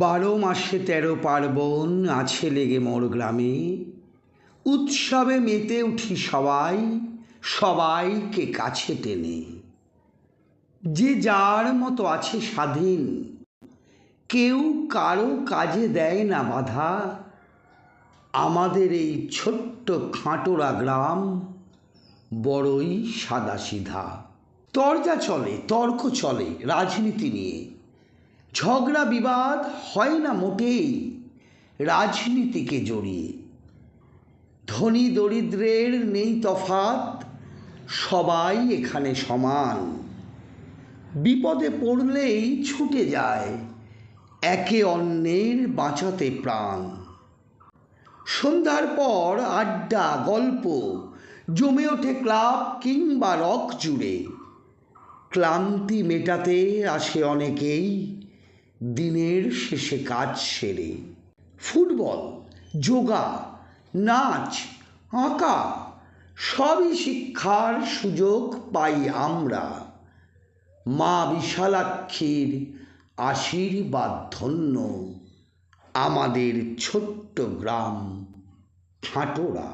বারো মাসে ১৩ পার্বণ আছে লেগে মোর গ্রামে। উৎসবে মেতে উঠি সবাই, সবাইকে কাছে টেনে। যে যার মতো আছে স্বাধীন, কেউ কারো কাজে দেয় না বাধা। আমাদের এই ছোট্ট খাঁটোরা গ্রাম বড়ই সাদাসিধা। তরজা চলে, তর্ক চলে রাজনীতি নিয়ে। ঝগড়া বিবাদ হয় না মোটেই রাজনীতিকে জড়িয়ে। ধনী দরিদ্রের নেই তফাৎ, সবাই এখানে সমান। বিপদে পড়লেই ছুটে যায় একে অন্যের বাঁচাতে প্রাণ। সন্ধ্যার পর আড্ডা গল্প জমে ওঠে ক্লাব কিংবা রক জুড়ে। ক্লান্তি মেটাতে আসে অনেকেই দিনের শেষে কাজ সেরে। ফুটবল, যোগা, নাচ, আঁকা সবই শিক্ষার সুযোগ পাই আমরা। মা বিশালাক্ষীর আশীর্বাদ ধন্য আমাদের ছোট্ট গ্রাম খাটোরা।